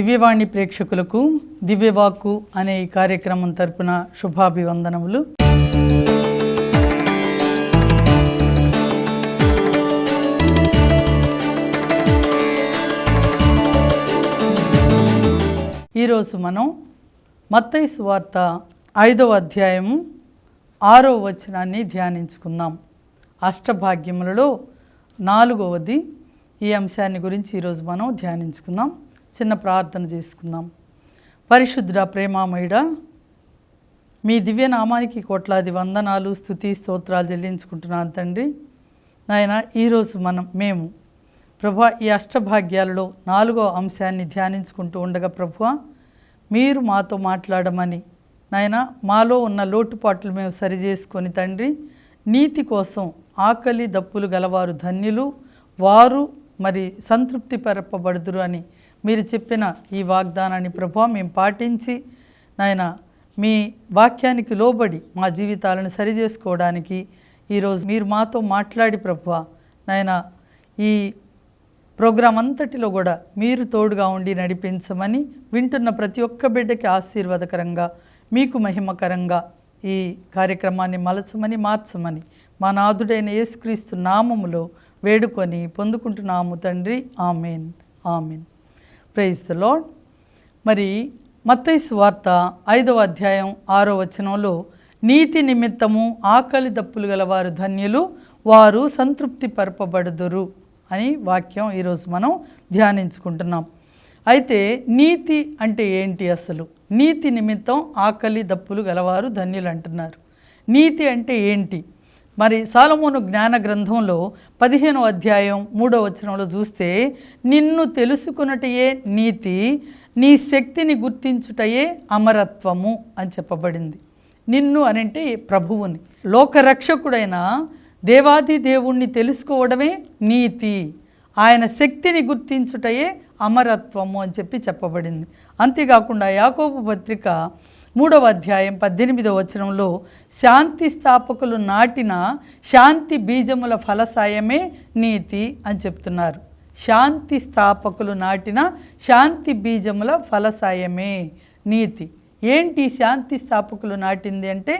దివ్యవాణి ప్రేక్షకులకు దివ్యవాక్కు అనే ఈ కార్యక్రమం తరపున శుభాభివందనములు. ఈరోజు మనం మత్తయి సువార్త 5వ అధ్యాయము 6వ వచనాన్ని ధ్యానించుకుందాం. అష్టభాగ్యములలో 4వది ఈ అంశాన్ని గురించి ఈరోజు మనం ధ్యానించుకుందాం. చిన్న ప్రార్థన చేసుకుందాం. పరిశుద్ధుడా, ప్రేమామయుడా, మీ దివ్యనామానికి కోట్లాది వందనాలు, స్తుతి, స్తోత్రాలు చెల్లించుకుంటున్నాను తండ్రి. నాయన, ఈరోజు మేము ప్రభువా ఈ అష్టభాగ్యాలలో 4వ అంశాన్ని ధ్యానించుకుంటూ ఉండగా ప్రభువా మీరు మాతో మాట్లాడమని నాయన, మాలో ఉన్న లోటుపాట్లు మేము సరిచేసుకొని తండ్రి, నీతి కోసం ఆకలి దప్పులు గలవారు ధన్యులు, వారు మరి సంతృప్తి పరపబడుదురు అని మీరు చెప్పిన ఈ వాగ్దానాన్ని ప్రభువా మేము పాటించి నాయన మీ వాక్యానికి లోబడి మా జీవితాలను సరిచేసుకోవడానికి ఈరోజు మీరు మాతో మాట్లాడి ప్రభువా నాయన ఈ ప్రోగ్రాం అంతటిలో కూడా మీరు తోడుగా ఉండి నడిపించమని, వింటున్న ప్రతి ఒక్క బిడ్డకి ఆశీర్వాదకరంగా మీకు మహిమకరంగా ఈ కార్యక్రమాన్ని మలచమని మార్చమని మా నాథుడైన యేసుక్రీస్తు నామములో వేడుకొని పొందుకుంటున్నాము తండ్రి. Amen, amen. Praise the Lord. మరి మత్తయి సువార్త 5వ అధ్యాయం 6వ వచనంలో నీతి నిమిత్తము ఆకలి దప్పులు గలవారు ధన్యులు, వారు సంతృప్తి పరపబడుదురు అని వాక్యం ఈరోజు మనం ధ్యానించుకుంటున్నాం. అయితే నీతి అంటే ఏంటి? అసలు నీతి నిమిత్తం ఆకలి దప్పులు గలవారు ధన్యులు అంటున్నారు. నీతి అంటే ఏంటి? మరి సొలొమోను జ్ఞాన గ్రంథంలో 15వ అధ్యాయం 3వ వచనంలో చూస్తే, నిన్ను తెలుసుకున్నటయే నీతి, నీ శక్తిని గుర్తించుటయే అమరత్వము అని చెప్పబడింది. నిన్ను అనంటే ప్రభువుని, లోకరక్షకుడైన దేవాది దేవుణ్ణి తెలుసుకోవడమే నీతి, ఆయన శక్తిని గుర్తించుటయే అమరత్వము అని చెప్పబడింది. అంతేకాకుండా యాకోబు పత్రిక 3వ అధ్యాయం 18వ వచనంలో శాంతి స్థాపకులు నాటిన శాంతి బీజముల ఫలసాయమే నీతి అని చెప్తున్నారు. శాంతి స్థాపకులు నాటిన శాంతి బీజముల ఫలసాయమే నీతి. ఏంటి శాంతి స్థాపకులు నాటింది అంటే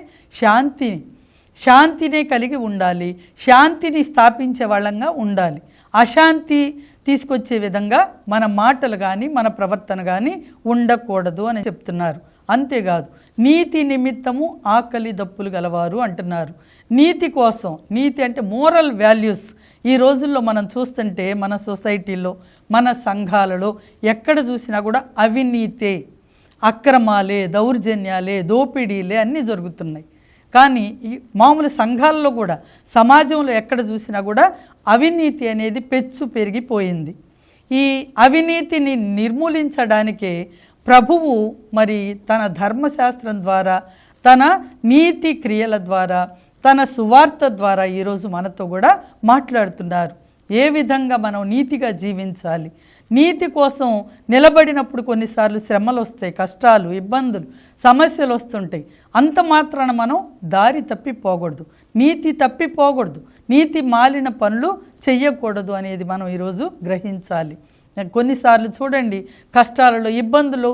శాంతినే కలిగి ఉండాలి, శాంతిని స్థాపించే వాళ్ళంగా ఉండాలి. అశాంతి తీసుకొచ్చే విధంగా మన మాటలు కానీ మన ప్రవర్తన కానీ ఉండకూడదు అని చెప్తున్నారు. అంతేకాదు, నీతి నిమిత్తము ఆకలి దప్పులు గలవారు అంటున్నారు. నీతి కోసం, నీతి అంటే మోరల్ వాల్యూస్. ఈ రోజుల్లో మనం చూస్తుంటే మన సొసైటీలో, మన సంఘాలలో ఎక్కడ చూసినా కూడా అవినీతే, అక్రమాలే, దౌర్జన్యాలే, దోపిడీలే అన్నీ జరుగుతున్నాయి. కానీ ఈ మామూలు సంఘాలలో కూడా, సమాజంలో ఎక్కడ చూసినా కూడా అవినీతి అనేది పెచ్చు పెరిగిపోయింది. ఈ అవినీతిని నిర్మూలించడానికే ప్రభువు మరి తన ధర్మశాస్త్రం ద్వారా, తన నీతి క్రియల ద్వారా, తన సువార్త ద్వారా ఈరోజు మనతో కూడా మాట్లాడుతున్నారు. ఏ విధంగా మనం నీతిగా జీవించాలి. నీతి కోసం నిలబడినప్పుడు కొన్నిసార్లు శ్రమలు వస్తాయి, కష్టాలు, ఇబ్బందులు, సమస్యలు వస్తుంటాయి. అంత మాత్రాన మనం దారి తప్పిపోకూడదు, నీతి తప్పిపోకూడదు, నీతి మాలిన పనులు చెయ్యకూడదు అనేది మనం ఈరోజు గ్రహించాలి. కొన్నిసార్లు చూడండి, కష్టాలలో, ఇబ్బందులు,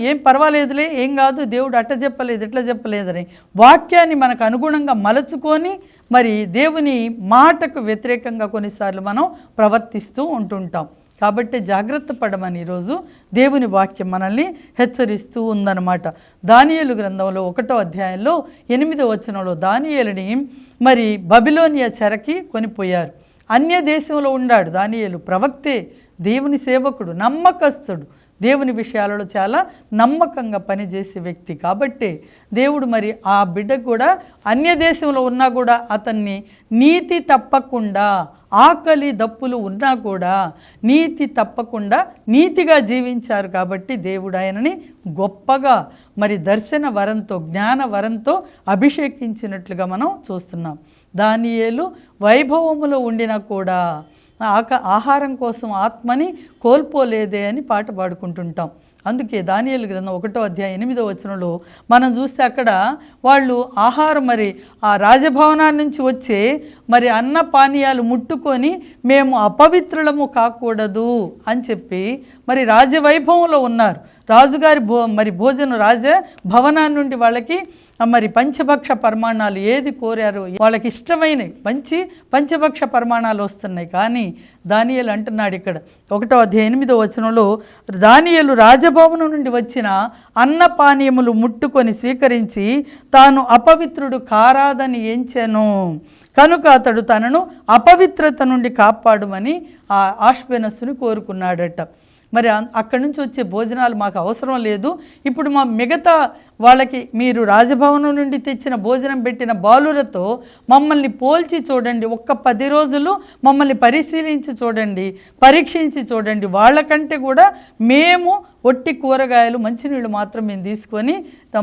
ఏం పర్వాలేదులే, ఏం కాదు, దేవుడు అట్ట చెప్పలేదు ఇట్లా చెప్పలేదని వాక్యాన్ని మనకు అనుగుణంగా మలచుకొని మరి దేవుని మాటకు వ్యతిరేకంగా కొన్నిసార్లు మనం ప్రవర్తిస్తూ ఉంటుంటాం. కాబట్టి జాగ్రత్త పడమని ఈరోజు దేవుని వాక్యం మనల్ని హెచ్చరిస్తూ ఉందన్నమాట. దానియేలు గ్రంథంలో 1వ అధ్యాయంలో 8వ వచనంలో దానియేలుని మరి బబిలోనియా చెరకి కొనిపోయారు. అన్య దేశంలో ఉన్నాడు దానియేలు, ప్రవక్తే, దేవుని సేవకుడు, నమ్మకస్తుడు, దేవుని విషయాలలో చాలా నమ్మకంగా పనిచేసే వ్యక్తి. కాబట్టి దేవుడు మరి ఆ బిడ్డకు కూడా అన్య దేశంలో ఉన్నా కూడా అతన్ని నీతి తప్పకుండా, ఆకలి దప్పులు ఉన్నా కూడా నీతి తప్పకుండా నీతిగా జీవించారు. కాబట్టి దేవుడు ఆయనని గొప్పగా మరి దర్శన వరంతో, జ్ఞాన వరంతో అభిషేకించినట్లుగా మనం చూస్తున్నాం. దానియేలు వైభవములో ఉండినా కూడా ఆహారం కోసం ఆత్మని కోల్పోలేదే అని పాట పాడుకుంటుంటాం. అందుకే దానియేలు గ్రంథం 1వ అధ్యాయం 8వ వచనంలో మనం చూస్తే అక్కడ వాళ్ళు ఆహారం మరి ఆ రాజభవనాన్ని నుంచి వచ్చే మరి అన్న పానీయాలు ముట్టుకొని మేము అపవిత్రులము కాకూడదు అని చెప్పి మరి రాజవైభవంలో ఉన్నారు. రాజుగారి మరి భోజనం రాజ భవనాన్ని నుండి వాళ్ళకి మరి పంచభక్ష పరిమాణాలు ఏది కోరారో వాళ్ళకి ఇష్టమైనవి మంచి పంచభక్ష పరిమాణాలు వస్తున్నాయి. కానీ దానియేలు అంటున్నాడు ఇక్కడ 1వ అధ్యాయం 8వ వచనంలో, దానియేలు రాజభవనం నుండి వచ్చిన అన్నపానీయములు ముట్టుకొని స్వీకరించి తాను అపవిత్రుడు కారాదని ఎంచెను, కనుక అతడు తనను అపవిత్రత నుండి కాపాడుమని ఆ ఆష్బెనస్సుని కోరుకున్నాడట. మరి అక్కడి నుంచి వచ్చే భోజనాలు మాకు అవసరం లేదు, ఇప్పుడు మా మిగతా వాళ్ళకి మీరు రాజభవనం నుండి తెచ్చిన భోజనం పెట్టిన బాలులతో మమ్మల్ని పోల్చి చూడండి, ఒక్క 10 రోజులు మమ్మల్ని పరిశీలించి చూడండి, పరీక్షించి చూడండి, వాళ్ళకంటే కూడా మేము ఒట్టి కూరగాయలు మంచినీళ్ళు మాత్రం మేము తీసుకొని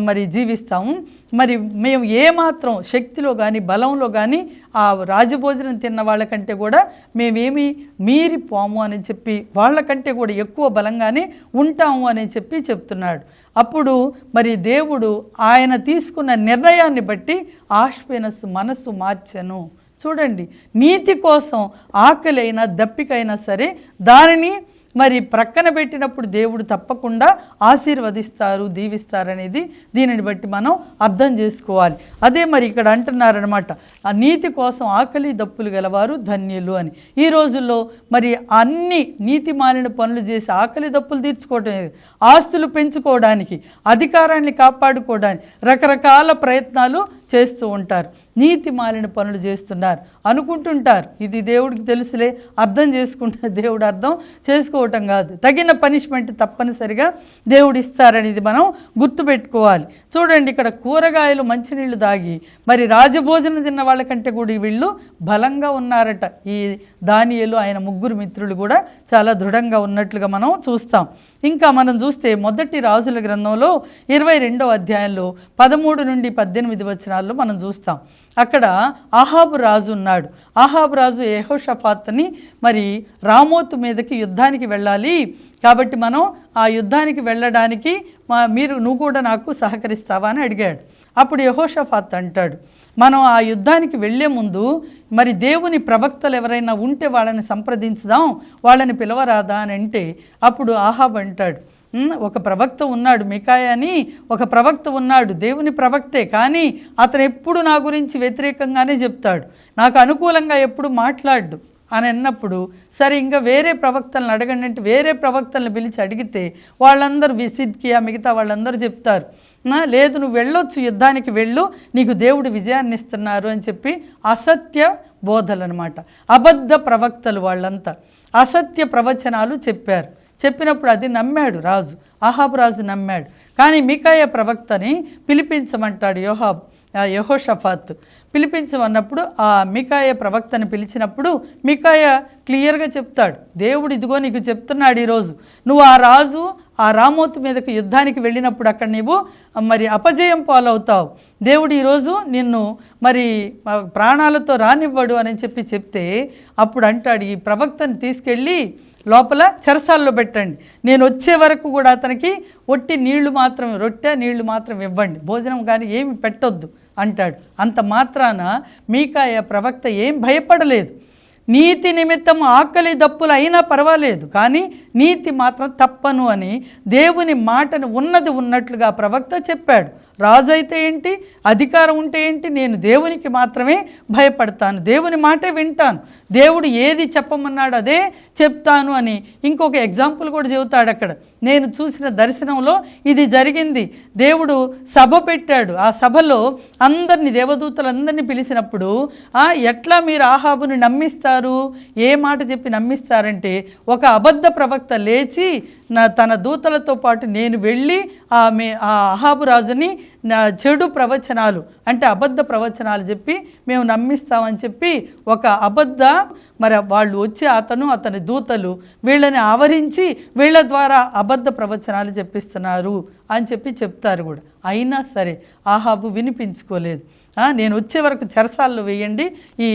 మరి జీవిస్తాము, మరి మేము ఏమాత్రం శక్తిలో కానీ బలంలో కానీ ఆ రాజభోజనం తిన్న వాళ్ళకంటే కూడా మేమేమి మీరిపోము అని చెప్పి వాళ్ళకంటే కూడా ఎక్కువ బలంగానే ఉంటాము అని చెప్పి చెప్తున్నాడు. అప్పుడు మరి దేవుడు ఆయన తీసుకున్న నిర్ణయాన్ని బట్టి ఆష్బెనస్సు మనస్సు మార్చెను. చూడండి, నీతి కోసం ఆకలైనా దప్పికైనా సరే దానిని మరి ప్రక్కన పెట్టినప్పుడు దేవుడు తప్పకుండా ఆశీర్వదిస్తారు, దీవిస్తారనేది దీనిని బట్టి మనం అర్థం చేసుకోవాలి. అదే మరి ఇక్కడ అంటున్నారనమాట, ఆ నీతి కోసం ఆకలి దప్పులు గలవారు ధన్యులు అని. ఈ రోజుల్లో మరి అన్ని నీతి మాలిన పనులు చేసి ఆకలి దప్పులు తీర్చుకోవటం, ఆస్తులు పెంచుకోవడానికి, అధికారాన్ని కాపాడుకోవడానికి రకరకాల ప్రయత్నాలు చేస్తూ ఉంటారు. నీతి మాలిన పనులు చేస్తున్నారు అనుకుంటుంటారు, ఇది దేవుడికి తెలుసులే, అర్థం చేసుకుంటే దేవుడు అర్థం చేసుకోవటం కాదు, తగిన పనిష్మెంట్ తప్పనిసరిగా దేవుడు ఇస్తారనేది మనం గుర్తుపెట్టుకోవాలి. చూడండి, ఇక్కడ కూరగాయలు మంచినీళ్ళు దాగి మరి రాజభోజనం తిన్న వాళ్ళకంటే కూడా వీళ్ళు బలంగా ఉన్నారట. ఈ దానియేలు ఆయన 3 మిత్రులు కూడా చాలా దృఢంగా ఉన్నట్లుగా మనం చూస్తాం. ఇంకా మనం చూస్తే మొదటి రాజుల గ్రంథంలో 22వ అధ్యాయంలో 13 నుండి 18 వచనాల్లో మనం చూస్తాం. అక్కడ అహాబు రాజు ఉన్నాడు. అహాబు రాజు యెహోషాపాతుని మరి రామోతు మీదకి యుద్ధానికి వెళ్ళాలి, కాబట్టి మనం ఆ యుద్ధానికి వెళ్ళడానికి నువ్వు కూడా నాకు సహకరిస్తావా అని అడిగాడు. అప్పుడు యెహోషాపాతు అంటాడు, మనం ఆ యుద్ధానికి వెళ్ళే ముందు మరి దేవుని ప్రవక్తలు ఎవరైనా ఉంటే వాళ్ళని సంప్రదించుదాం, వాళ్ళని పిలవరాదా అని అంటే అప్పుడు అహాబు అంటాడు, ఒక ప్రవక్త ఉన్నాడు, మికాయా అని ఒక ప్రవక్త ఉన్నాడు, దేవుని ప్రవక్తే, కానీ అతను ఎప్పుడు నా గురించి వ్యతిరేకంగానే చెప్తాడు, నాకు అనుకూలంగా ఎప్పుడు మాట్లాడు అని అన్నప్పుడు, సరే ఇంకా వేరే ప్రవక్తలను అడగండి అంటే వేరే ప్రవక్తలను పిలిచి అడిగితే వాళ్ళందరూ సిద్కియా మిగతా వాళ్ళందరూ చెప్తారు, లేదు నువ్వు వెళ్ళొచ్చు, యుద్ధానికి వెళ్ళు, నీకు దేవుడు విజయాన్ని ఇస్తున్నారు అని చెప్పి అసత్య బోధలు అనమాట. అబద్ధ ప్రవక్తలు వాళ్ళంతా అసత్య ప్రవచనాలు చెప్పారు. చెప్పినప్పుడు అది నమ్మాడు రాజు, అహాబు రాజు నమ్మాడు. కానీ మికాయా ప్రవక్తని పిలిపించమంటాడు యెహోషాపాతు. పిలిపించమన్నప్పుడు ఆ మికాయా ప్రవక్తని పిలిచినప్పుడు మికాయా క్లియర్గా చెప్తాడు, దేవుడు ఇదిగో నీకు చెప్తున్నాడు, ఈరోజు నువ్వు ఆ రాజు ఆ రామోతు మీదకి యుద్ధానికి వెళ్ళినప్పుడు అక్కడ నీవు మరి అపజయం పాలవుతావు, దేవుడు ఈరోజు నిన్ను మరి ప్రాణాలతో రానివ్వడు అని చెప్తే అప్పుడు అంటాడు, ఈ ప్రవక్తని తీసుకెళ్ళి లోపల చెరసాల్లో పెట్టండి, నేను వచ్చే వరకు కూడా అతనికి ఒట్టి నీళ్లు మాత్రం, రొట్టె నీళ్లు మాత్రం ఇవ్వండి, భోజనం కానీ ఏమి పెట్టొద్దు అంటాడు. అంత మాత్రాన మీకాయా ప్రవక్త ఏం భయపడలేదు. నీతి నిమిత్తం ఆకలి దప్పులు అయినా పర్వాలేదు, కానీ నీతి మాత్రం తప్పను అని దేవుని మాటను ఉన్నది ఉన్నట్లుగా ప్రవక్త చెప్పాడు. రాజు అయితే ఏంటి, అధికారం ఉంటే ఏంటి, నేను దేవునికి మాత్రమే భయపడతాను, దేవుని మాటే వింటాను, దేవుడు ఏది చెప్పమన్నాడు అదే చెప్తాను అని ఇంకొక ఎగ్జాంపుల్ కూడా చెబుతాడు. అక్కడ నేను చూసిన దర్శనంలో ఇది జరిగింది, దేవుడు సభ పెట్టాడు, ఆ సభలో అందరినీ దేవదూతలందరినీ పిలిచినప్పుడు ఎట్లా మీరు ఆహాబుని నమ్మిస్తారు, ఏ మాట చెప్పి నమ్మిస్తారంటే ఒక అబద్ధ ప్రవక్త లేచి తన దూతలతో పాటు నేను వెళ్ళి ఆ అహాబు రాజుని చెడు ప్రవచనాలు అంటే అబద్ధ ప్రవచనాలు చెప్పి మేము నమ్మిస్తామని చెప్పి ఒక అబద్ధ మరి వాళ్ళు వచ్చి అతని దూతలు వీళ్ళని ఆవరించి వీళ్ళ ద్వారా అబద్ధ ప్రవచనాలు చెప్పిస్తున్నారు అని చెప్తారు కూడా. అయినా సరే ఆహాబు వినిపించుకోలేదు. నేను వచ్చే వరకు చెరసాల్లో వేయండి ఈ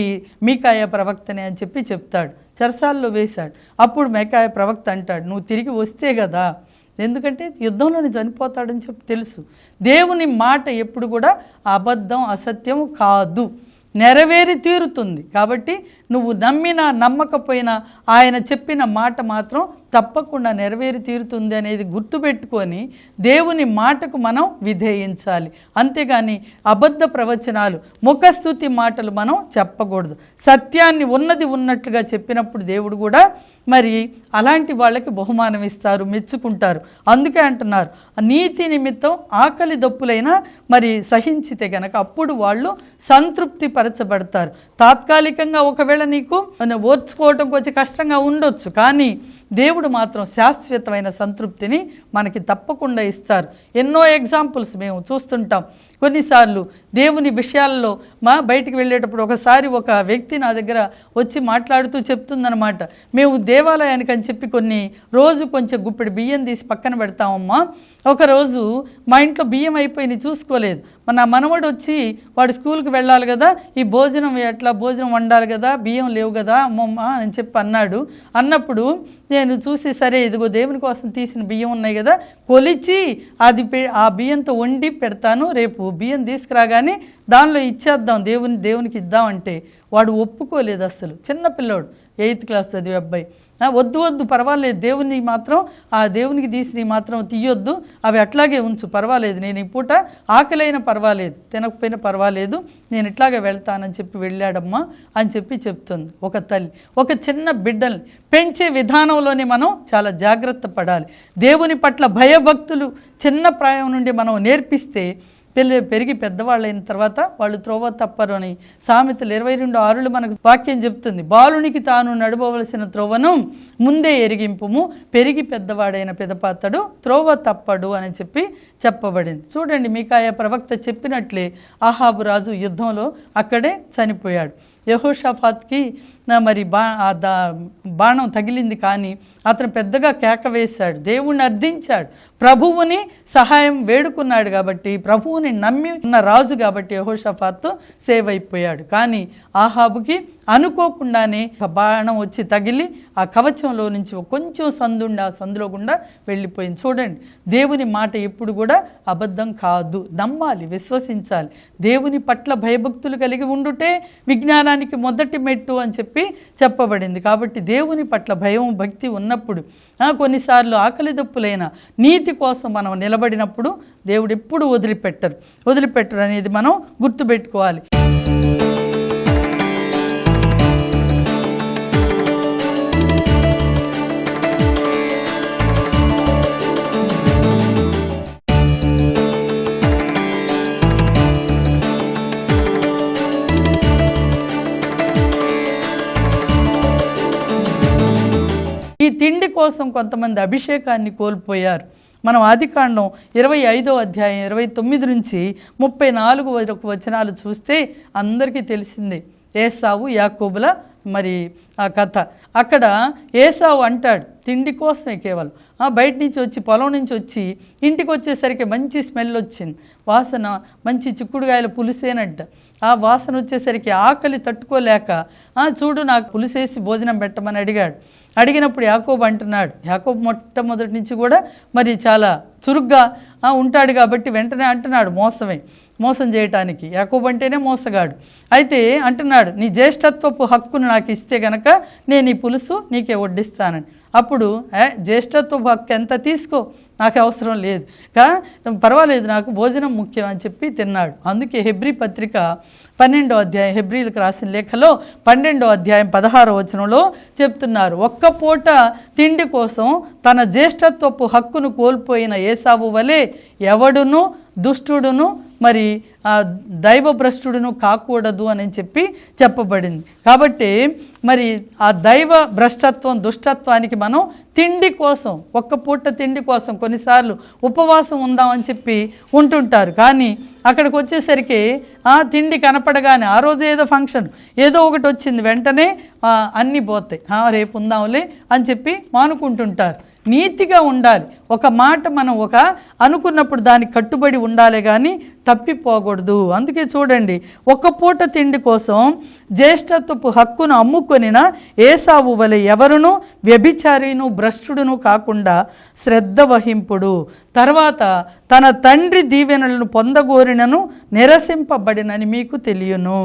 మీకాయా ప్రవక్తని అని చెప్తాడు. చెరసాల్లో వేశాడు. అప్పుడు మీకాయా ప్రవక్త అంటాడు, నువ్వు తిరిగి వస్తే కదా ఎందుకంటే యుద్ధంలోనే చనిపోతాడని చెప్పి తెలుసు. దేవుని మాట ఎప్పుడు కూడా అబద్ధం, అసత్యం కాదు, నెరవేరి తీరుతుంది. కాబట్టి నువ్వు నమ్మినా నమ్మకపోయినా ఆయన చెప్పిన మాట మాత్రం తప్పకుండా నెరవేరి తీరుతుంది అనేది గుర్తుపెట్టుకొని దేవుని మాటకు మనం విధేయించాలి. అంతేగాని అబద్ధ ప్రవచనాలు, ముఖస్తుతి మాటలు మనం చెప్పకూడదు. సత్యాన్ని ఉన్నది ఉన్నట్లుగా చెప్పినప్పుడు దేవుడు కూడా మరి అలాంటి వాళ్ళకి బహుమానం ఇస్తారు, మెచ్చుకుంటారు. అందుకే అంటున్నారు, నీతి నిమిత్తం ఆకలి దప్పులైనా మరి సహించితే గనక అప్పుడు వాళ్ళు సంతృప్తి పరచబడతారు. తాత్కాలికంగా ఒకవేళ నీకు ఓర్చుకోవటం కొంచెం కష్టంగా ఉండొచ్చు, కానీ దేవుడు మాత్రం శాశ్వతమైన సంతృప్తిని మనకి తప్పకుండా ఇస్తారు. ఎన్నో ఎగ్జాంపుల్స్ మేము చూస్తుంటాం. కొన్నిసార్లు దేవుని విషయాల్లో బయటికి వెళ్ళేటప్పుడు ఒకసారి ఒక వ్యక్తి నా దగ్గర వచ్చి మాట్లాడుతూ చెప్తుందనమాట, మేము దేవాలయానికి అని చెప్పి రోజు కొంచెం గుప్పెడు బియ్యం తీసి పక్కన పెడతామమ్మా. ఒకరోజు మా ఇంట్లో బియ్యం అయిపోయింది, చూసుకోలేదు. నా మనవడు వచ్చి వాడు స్కూల్కి వెళ్ళాలి కదా, ఈ భోజనం ఎట్లా భోజనం వండాలి కదా, బియ్యం లేవు కదా అమ్మమ్మ అని చెప్పి అన్నాడు. అన్నప్పుడు నేను చూసి, సరే ఇదిగో దేవుని కోసం తీసిన బియ్యం ఉన్నాయి కదా, కొలిచి ఆ బియ్యంతో వండి పెడతాను, రేపు బియ్యం తీసుకురాగానే దానిలో ఇచ్చేద్దాం, దేవునికి ఇద్దామంటే వాడు ఒప్పుకోలేదు అసలు. చిన్నపిల్లోడు, 8th క్లాస్ చదివే అబ్బాయి. వద్దు పర్వాలేదు, దేవునికి తీసి మాత్రం తీయొద్దు, అవి అట్లాగే ఉంచు, పర్వాలేదు, నేను ఈ పూట ఆకలైనా పర్వాలేదు, తినకపోయినా పర్వాలేదు, నేను ఇట్లాగే వెళ్తానని చెప్పి వెళ్ళాడమ్మా అని చెప్పి చెప్తుంది ఒక తల్లి. ఒక చిన్న బిడ్డల్ని పెంచే విధానంలోనే మనం చాలా జాగ్రత్త పడాలి. దేవుని పట్ల భయభక్తులు చిన్న ప్రాయం నుండి మనం నేర్పిస్తే పెరిగి పెద్దవాళ్ళైన తర్వాత వాళ్ళు త్రోవ తప్పరు అని సామెతలు 22:6 మనకు వాక్యం చెప్తుంది. బాలునికి తాను నడవవలసిన త్రోవను ముందే ఎరిగింపుము, పెరిగి పెద్దవాడైన పిదపాతడు త్రోవ తప్పడు అని చెప్పి చెప్పబడింది. చూడండి, మీకాయా ప్రవక్త చెప్పినట్లే ఆహాబు రాజు యుద్ధంలో అక్కడే చనిపోయాడు. యెహోషాఫాత్కి మరి బాణం తగిలింది, కానీ అతను పెద్దగా కేక వేశాడు, దేవుణ్ణి అర్థించాడు, ప్రభువుని సహాయం వేడుకున్నాడు. కాబట్టి ప్రభువుని నమ్మి ఉన్న రాజు కాబట్టి యెహోషాఫాతు సేవ్ అయిపోయాడు. కానీ ఆహాబుకి అనుకోకుండానే బాణం వచ్చి తగిలి ఆ కవచంలో నుంచి కొంచెం సందుండి ఆ సందులో గుండా వెళ్ళిపోయింది. చూడండి, దేవుని మాట ఎప్పుడు కూడా అబద్ధం కాదు, నమ్మాలి, విశ్వసించాలి. దేవుని పట్ల భయభక్తులు కలిగి ఉండుటే విజ్ఞానానికి మొదటి మెట్టు అని చెప్పబడింది. కాబట్టి దేవుని పట్ల భయం, భక్తి ఉన్నప్పుడు, కొన్నిసార్లు ఆకలి దప్పులైన నీతి కోసం మనం నిలబడినప్పుడు దేవుడు ఎప్పుడు వదిలిపెట్టరు అనేది మనం గుర్తుపెట్టుకోవాలి. ఈ తిండి కోసం కొంతమంది అభిషేకాన్ని కోల్పోయారు. మనం ఆదికాండం 25వ అధ్యాయం 29 నుంచి 34 వరకు వచనాలు చూస్తే అందరికీ తెలిసిందే ఏసావు యాకోబుల మరి ఆ కథ. అక్కడ ఏసావు అంటాడు, తిండి కోసమే కేవలం బయట నుంచి వచ్చి పొలం నుంచి వచ్చి ఇంటికి వచ్చేసరికి మంచి స్మెల్ వచ్చింది, వాసన మంచి చిక్కుడుగాయల పులుసేనంట. ఆ వాసన వచ్చేసరికి ఆకలి తట్టుకోలేక చూడు నాకు పులుసేసి భోజనం పెట్టమని అడిగినప్పుడు యాకోబు అంటున్నాడు, యాకోబు మొట్టమొదటి నుంచి కూడా మరి చాలా చురుగ్గా ఉంటాడు కాబట్టి వెంటనే అంటున్నాడు, మోసం చేయటానికి. యాకోబు అంటేనే మోసగాడు. అయితే అంటున్నాడు, నీ జ్యేష్ఠత్వపు హక్కును నాకు ఇస్తే గనక నేను ఈ పులుసు నీకే వడ్డిస్తానని. అప్పుడు జ్యేష్ఠత్వపు హక్కు ఎంత తీసుకో, నాకు అవసరం లేదు, పర్వాలేదు, నాకు భోజనం ముఖ్యం అని చెప్పి తిన్నాడు. అందుకే హెబ్రీ పత్రిక 12వ అధ్యాయం, హెబ్రీలకు రాసిన లేఖలో 12వ అధ్యాయం 16వ వచనంలో చెప్తున్నారు, ఒక్క పూట తిండి కోసం తన జ్యేష్ఠత్వపు హక్కును కోల్పోయిన ఏసావు వలె ఎవడును దుష్టుడును మరి దైవభ్రష్టుడును కాకూడదు అని చెప్పబడింది. కాబట్టి మరి ఆ దైవ భ్రష్టత్వం, దుష్టత్వానికి మనం తిండి కోసం, ఒక్క పూట తిండి కోసం కొన్నిసార్లు ఉపవాసం ఉందామని చెప్పి ఉంటుంటారు. కానీ అక్కడికి వచ్చేసరికి తిండి కనపడగానే ఆ రోజు ఏదో ఫంక్షన్ ఏదో ఒకటి వచ్చింది, వెంటనే అన్నీ పోతాయి, రేపు ఉందాంలే అని చెప్పి మానుకుంటుంటారు. నీతిగా ఉండాలి. ఒక మాట మనం అనుకున్నప్పుడు దానికి కట్టుబడి ఉండాలి కానీ తప్పిపోకూడదు. అందుకే చూడండి, ఒక పూట తిండి కోసం జ్యేష్ఠత్వపు హక్కును అమ్ముకొనిన ఏసావు వలె ఎవరును వ్యభిచారిను భ్రష్టుడును కాకుండా శ్రద్ధ వహింపుడు. తర్వాత తన తండ్రి దీవెనలను పొందగోరినను నిరసింపబడినని మీకు తెలియను.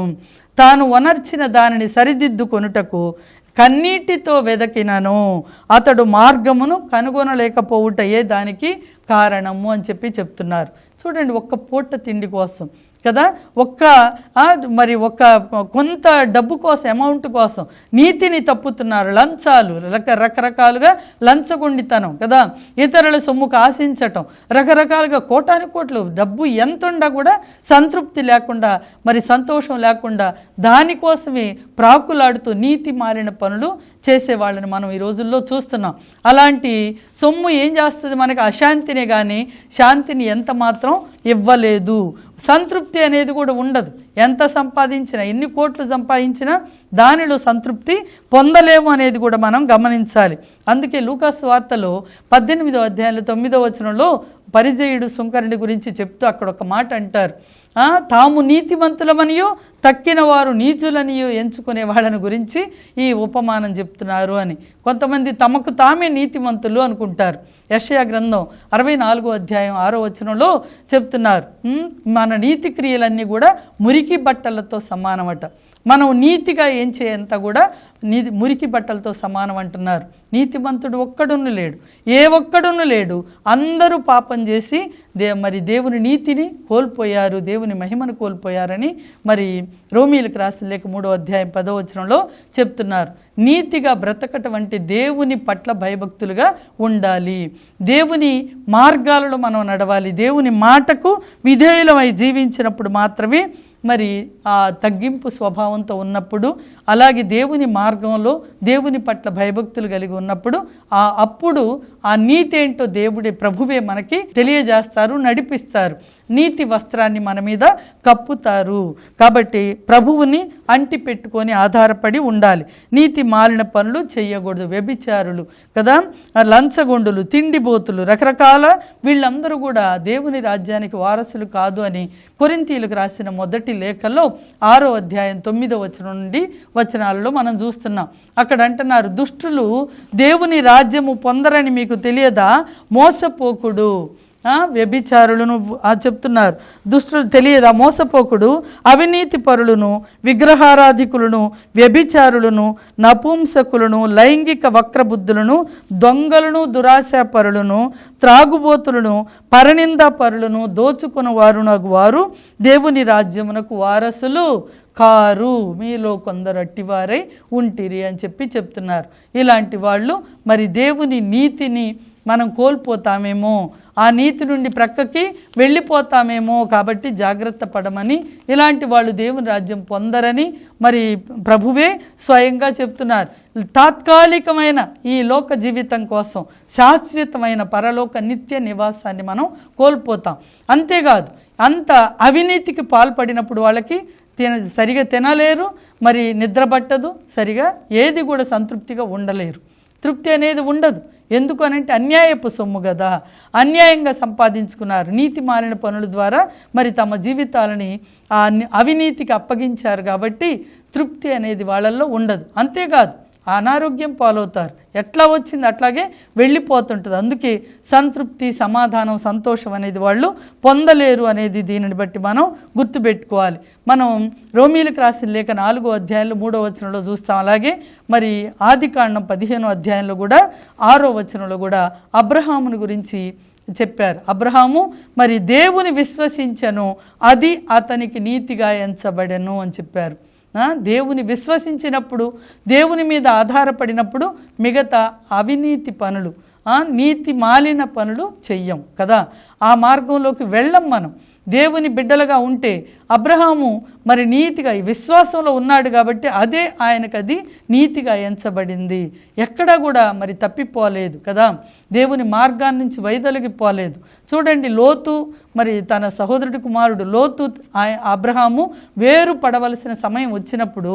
తాను వనర్చిన దానిని సరిదిద్దుకొనుటకు కన్నీటితో వెదకినను అతడు మార్గమును కనుగొనలేకపోవుటయే దానికి కారణము అని చెప్తున్నారు. చూడండి, ఒక్క పూట తిండి కోసం కదా, కొంత డబ్బు కోసం, అమౌంట్ కోసం నీతిని తప్పుతున్నారు. లంచాలు, రకరకాలుగా లంచగొండితనం కదా, ఇతరుల సొమ్ముకు ఆశించటం, రకరకాలుగా కోటాను కోట్లు డబ్బు ఎంత ఉండా కూడా సంతృప్తి లేకుండా, మరి సంతోషం లేకుండా దానికోసమే ప్రాకులాడుతూ నీతి మాలిన పనులు చేసేవాళ్ళని మనం ఈ రోజుల్లో చూస్తున్నాం. అలాంటి సొమ్ము ఏం చేస్తుంది? మనకి అశాంతినే కానీ శాంతిని ఎంత మాత్రం ఇవ్వలేదు. సంతృప్తి అనేది కూడా ఉండదు. ఎంత సంపాదించినా, ఎన్ని కోట్లు సంపాదించినా దానిలో సంతృప్తి పొందలేము అనేది కూడా మనం గమనించాలి. అందుకే లూకాసు వార్తలో 18వ అధ్యాయంలో 9వ వచనంలో పరిజయుడు సుంకరుని గురించి చెప్తూ అక్కడ ఒక మాట అంటారు, తాము నీతిమంతులమనియో తక్కిన వారు నీచులనియో ఎంచుకునే వాళ్ళని గురించి ఈ ఉపమానం చెప్తున్నారు అని. కొంతమంది తమకు తామే నీతిమంతులు అనుకుంటారు. యెషయా గ్రంథం 64వ అధ్యాయం 6వ వచనంలో చెప్తున్నారు, మన నీతి క్రియలన్నీ కూడా మురికి బట్టలతో సమానమట. మనం నీతిగా ఏం చేయంతా కూడా మురికి బట్టలతో సమానం అంటున్నారు. నీతిమంతుడు ఒక్కడును లేడు, ఏ ఒక్కడును లేడు. అందరూ పాపం చేసి మరి దేవుని నీతిని కోల్పోయారు, దేవుని మహిమను కోల్పోయారని మరి రోమీలకు రాసిన లేఖ 3వ అధ్యాయం 10వ వచనంలో చెప్తున్నారు. నీతిగా బ్రతకటం అంటే దేవుని పట్ల భయభక్తులుగా ఉండాలి, దేవుని మార్గాలలో మనం నడవాలి, దేవుని మాటకు విధేయులమై జీవించినప్పుడు మాత్రమే మరి ఆ తగ్గింపు స్వభావంతో ఉన్నప్పుడు, అలాగే దేవుని మార్గంలో దేవుని పట్ల భయభక్తులు కలిగి ఉన్నప్పుడు అప్పుడు ఆ నీతి ఏంటో దేవుడే ప్రభువే మనకి తెలియజేస్తారు, నడిపిస్తారు. నీతి వస్త్రాన్ని మన మీద కప్పుతారు. కాబట్టి ప్రభువుని అంటి పెట్టుకొని ఆధారపడి ఉండాలి. నీతి మాలిన పనులు చేయకూడదు. వ్యభిచారులు కదా, లంచగొండులు, తిండిబోతులు, రకరకాల వీళ్ళందరూ కూడా దేవుని రాజ్యానికి వారసులు కాదు అని కొరింథీయులకు రాసిన మొదటి లేఖలో 6వ అధ్యాయం 9వ వచనం నుండి వచనాలలో మనం చూస్తున్నాం. అక్కడ అంటున్నారు, దుష్టులు దేవుని రాజ్యము పొందరని మీకు తెలియదా? మోసపోకుడు, వ్యభిచారులను చెప్తున్నారు. దుష్టులు తెలియదా? మోసపోకుడు, అవినీతి పరులను, విగ్రహారాధికులను, వ్యభిచారులను, నపుంసకులను, లైంగిక వక్రబుద్ధులను, దొంగలను, దురాశాపరులను, త్రాగుబోతులను, పరనిందా పరులను, దోచుకుని వారు దేవుని రాజ్యమునకు వారసులు కారు. మీలో కొందరు అట్టివారై ఉంటిరి అని చెప్తున్నారు. ఇలాంటి వాళ్ళు మరి దేవుని నీతిని మనం కోల్పోతామేమో, ఆ నీతి నుండి ప్రక్కకి వెళ్ళిపోతామేమో, కాబట్టి జాగ్రత్త పడమని, ఇలాంటి వాళ్ళు దేవుని రాజ్యం పొందరని మరి ప్రభువే స్వయంగా చెప్తున్నారు. తాత్కాలికమైన ఈ లోక జీవితం కోసం శాశ్వతమైన పరలోక నిత్య నివాసాన్ని మనం కోల్పోతాం. అంతేకాదు, అంత అవినీతికి పాల్పడినప్పుడు వాళ్ళకి సరిగా తినలేరు, మరి నిద్ర పట్టదు, సరిగా ఏది కూడా సంతృప్తిగా ఉండలేరు. తృప్తి అనేది ఉండదు. ఎందుకు అనంటే అన్యాయపు సొమ్ము కదా, అన్యాయంగా సంపాదించుకున్నారు. నీతి మాలిన పనుల ద్వారా మరి తమ జీవితాలని ఆ అవినీతికి అప్పగించారు కాబట్టి తృప్తి అనేది వాళ్ళల్లో ఉండదు. అంతేకాదు, అనారోగ్యం పాలవుతారు. ఎట్లా వచ్చింది అట్లాగే వెళ్ళిపోతుంటుంది. అందుకే సంతృప్తి, సమాధానం, సంతోషం అనేది వాళ్ళు పొందలేరు అనేది దీనిని బట్టి మనం గుర్తుపెట్టుకోవాలి. మనం రోమీలకు రాసిన లేఖ 4వ అధ్యాయంలో 3వ వచనంలో చూస్తాం. అలాగే మరి ఆదికాండం 15వ అధ్యాయంలో కూడా 6వ వచనంలో కూడా అబ్రహాముని గురించి చెప్పారు. అబ్రహాము మరి దేవుని విశ్వసించెను, అది అతనికి నీతిగా ఎంచబడెను అని చెప్పారు. దేవుని విశ్వసించినప్పుడు, దేవుని మీద ఆధారపడినప్పుడు మిగతా అవినీతి పనులు, నీతి మాలిన పనులు చెయ్యం కదా, ఆ మార్గంలోకి వెళ్ళం. మనం దేవుని బిడ్డలుగా ఉంటే అబ్రహాము మరి నీతిగా విశ్వాసంలో ఉన్నాడు కాబట్టి అదే ఆయనకు అది నీతిగా ఎంచబడింది. ఎక్కడా కూడా మరి తప్పిపోలేదు కదా, దేవుని మార్గాన్ని నుంచి వైదొలిగిపోలేదు. చూడండి, లోతు మరి తన సహోదరుడి కుమారుడు లోతు అబ్రహాము వేరు పడవలసిన సమయం వచ్చినప్పుడు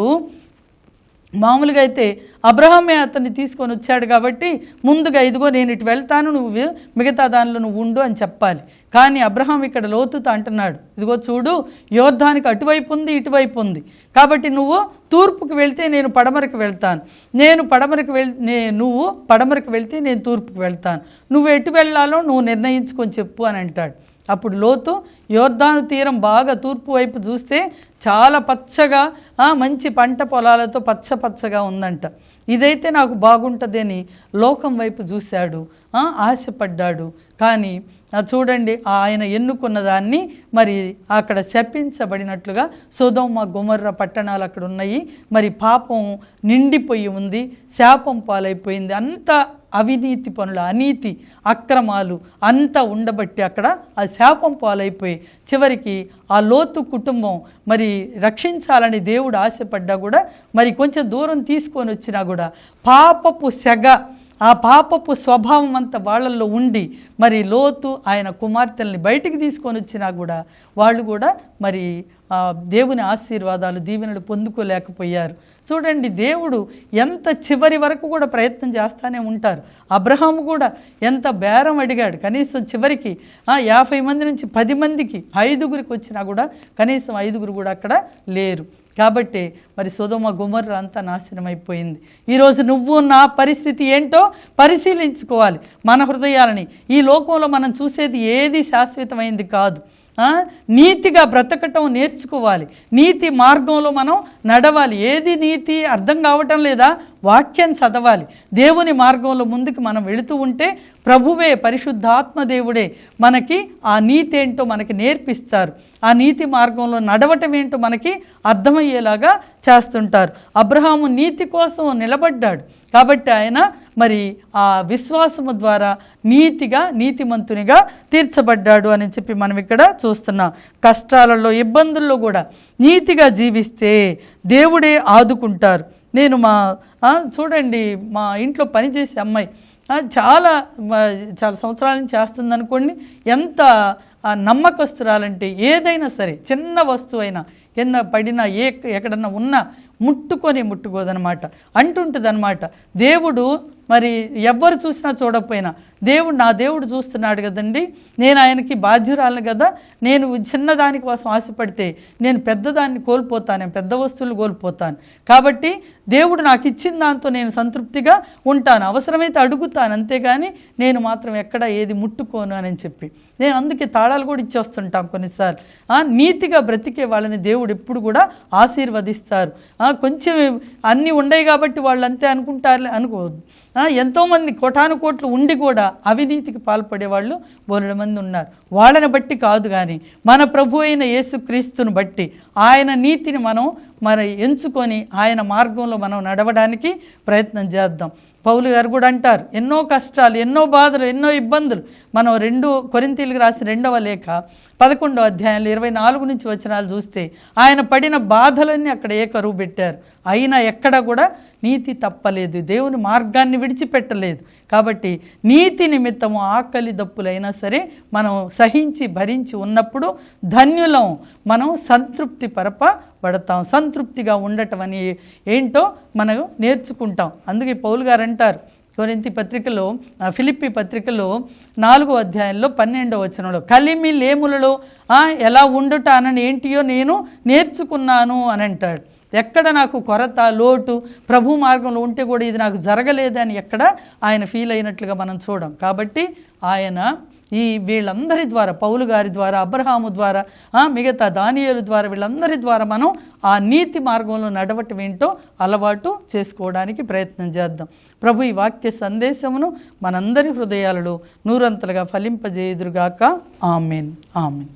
మామూలుగా అయితే అబ్రహామే అతన్ని తీసుకొని వచ్చాడు కాబట్టి ముందుగా ఇదిగో నేను ఇటు వెళ్తాను, నువ్వు మిగతా దానిలో నువ్వు ఉండు అని చెప్పాలి. కానీ అబ్రహాం ఇక్కడ లోతుతో అంటున్నాడు, ఇదిగో చూడు యోర్దానికి అటువైపు ఉంది ఇటువైపు ఉంది, కాబట్టి నువ్వు తూర్పుకు వెళ్తే నేను పడమరకు వెళ్తాను, నువ్వు పడమరకు వెళ్తే నేను తూర్పుకు వెళ్తాను, నువ్వు ఎటు వెళ్ళాలో నువ్వు నిర్ణయించుకొని చెప్పు అని అంటాడు. అప్పుడు లోతు యోర్దాను తీరం బాగా తూర్పు వైపు చూస్తే చాలా పచ్చగా మంచి పంట పొలాలతో పచ్చగా ఉందంట. ఇదైతే నాకు బాగుంటుంది అని లోకం వైపు చూశాడు, ఆశపడ్డాడు. కానీ చూడండి ఆయన ఎన్నుకున్న దాన్ని మరి అక్కడ శపించబడినట్లుగా సొదొమ గొమొర్రా పట్టణాలు అక్కడ ఉన్నాయి. మరి పాపం నిండిపోయి ఉంది, శాపం పాలైపోయింది. అంత అవినీతి పనులు, అనీతి, అక్రమాలు అంతా ఉండబట్టి అక్కడ ఆ శాపం పాలైపోయి చివరికి ఆ లోతు కుటుంబం మరి రక్షించాలని దేవుడు ఆశపడ్డా కూడా మరి కొంచెం దూరం తీసుకొని వచ్చినా కూడా పాపపు సెగ, ఆ పాపపు స్వభావం అంతా వాళ్ళల్లో ఉండి మరి లోతు ఆయన కుమార్తెల్ని బయటికి తీసుకొని వచ్చినా కూడా వాళ్ళు కూడా మరి దేవుని ఆశీర్వాదాలు దీవెనలు పొందుకోలేకపోయారు. చూడండి దేవుడు ఎంత చివరి వరకు కూడా ప్రయత్నం చేస్తూనే ఉంటారు. అబ్రహాము కూడా ఎంత బేరం అడిగాడు, కనీసం చివరికి 50 మంది నుంచి 10 మందికి 5గురికి వచ్చినా కూడా కనీసం 5గురు కూడా అక్కడ లేరు. కాబట్టి మరి సొదొమ గొమొర్రా అంతా నాశనం అయిపోయింది. ఈరోజు నువ్వు నా పరిస్థితి ఏంటో పరిశీలించుకోవాలి. మన హృదయాలని, ఈ లోకంలో మనం చూసేది ఏది శాశ్వతమైంది కాదు. నీతిగా బ్రతకటం నేర్చుకోవాలి, నీతి మార్గంలో మనం నడవాలి. ఏది నీతి అర్థం కావటం లేదా, వాక్యం చదవాలి. దేవుని మార్గంలో ముందుకు మనం వెళుతూ ఉంటే ప్రభువే, పరిశుద్ధాత్మ దేవుడే మనకి ఆ నీతి ఏంటో మనకి నేర్పిస్తారు. ఆ నీతి మార్గంలో నడవటం ఏంటో మనకి అర్థమయ్యేలాగా చేస్తుంటారు. అబ్రహాము నీతి కోసం నిలబడ్డాడు కాబట్టి ఆయన మరి ఆ విశ్వాసము ద్వారా నీతిమంతునిగా తీర్చబడ్డాడు అని చెప్పి మనం ఇక్కడ చూస్తున్నాం. కష్టాలలో, ఇబ్బందుల్లో కూడా నీతిగా జీవిస్తే దేవుడే ఆదుకుంటారు. నేను చూడండి మా ఇంట్లో పనిచేసే అమ్మాయి చాలా సంవత్సరాల నుంచి చేస్తుంది అనుకోండి. ఎంత నమ్మకస్తురాలంటే ఏదైనా సరే, చిన్న వస్తువు అయినా కింద పడినా ఎక్కడన్నా ఉన్నా ముట్టుకోదనమాట, అంటుంటుందన్నమాట. దేవుడు మరి ఎవ్వరు చూసినా చూడకపోయినా నా దేవుడు చూస్తున్నాడు కదండి, నేను ఆయనకి బాధ్యురాలను కదా, నేను చిన్నదాని కోసం ఆశపడితే నేను పెద్దదాన్ని కోల్పోతాను, పెద్ద వస్తువులు కోల్పోతాను. కాబట్టి దేవుడు నాకు ఇచ్చిన దాంతో నేను సంతృప్తిగా ఉంటాను, అవసరమైతే అడుగుతాను, అంతేగాని నేను మాత్రం ఎక్కడ ఏది ముట్టుకోను అని చెప్పి నేను అందుకే తాళాలు కూడా ఇచ్చేస్తుంటాం కొన్నిసార్లు. నీతిగా బ్రతికే వాళ్ళని దేవుడు ఎప్పుడు కూడా ఆశీర్వదిస్తారు. కొంచెం అన్నీ ఉండయి కాబట్టి వాళ్ళు అంతే అనుకుంటారు అనుకోవద్దు. ఎంతోమంది కోటాను కోట్లు ఉండి కూడా అవినీతికి పాల్పడే వాళ్ళు బోలెడు మంది ఉన్నారు. వాళ్ళని బట్టి కాదు, కానీ మన ప్రభు అయిన యేసుక్రీస్తుని బట్టి ఆయన నీతిని మనం ఎంచుకొని ఆయన మార్గంలో మనం నడవడానికి ప్రయత్నం చేద్దాం. పౌలు గారు కూడా అంటారు, ఎన్నో కష్టాలు, ఎన్నో బాధలు, ఎన్నో ఇబ్బందులు. మనం 2 కొరింథీయులకు రాసిన 2వ లేఖ 11వ అధ్యాయంలో 24 నుంచి వచనాలు చూస్తే ఆయన పడిన బాధలన్నీ అక్కడ కరువు పెట్టారు. అయినా ఎక్కడ కూడా నీతి తప్పలేదు, దేవుని మార్గాన్ని విడిచిపెట్టలేదు. కాబట్టి నీతి నిమిత్తము ఆకలి దప్పులైనా సరే మనం సహించి భరించి ఉన్నప్పుడు ధన్యులం, మనం సంతృప్తి పడతాం. సంతృప్తిగా ఉండటం అని ఏంటో మనం నేర్చుకుంటాం. అందుకే పౌలు గారు అంటారు కొరింథీ పత్రికలో, ఫిలిప్పీ పత్రికలో 4వ అధ్యాయంలో 12వ వచనంలో, కలిమి లేములలో ఎలా ఉండుట అని ఏంటియో నేను నేర్చుకున్నాను అని అంటాడు. ఎక్కడ నాకు కొరత, లోటు ప్రభు మార్గంలో ఉంటే కూడా ఇది నాకు జరగలేదని ఎక్కడ ఆయన ఫీల్ అయినట్లుగా మనం చూడం. కాబట్టి ఆయన వీళ్ళందరి ద్వారా, పౌలు గారి ద్వారా, అబ్రహాము ద్వారా, మిగతా దానియేలు ద్వారా, వీళ్ళందరి ద్వారా మనం ఆ నీతి మార్గంలో నడవటం ఏంటో అలవాటు చేసుకోవడానికి ప్రయత్నం చేద్దాం. ప్రభు ఈ వాక్య సందేశమును మనందరి హృదయాలలో నూరంతలుగా ఫలింపజేయుదురుగాక. Amen, amen.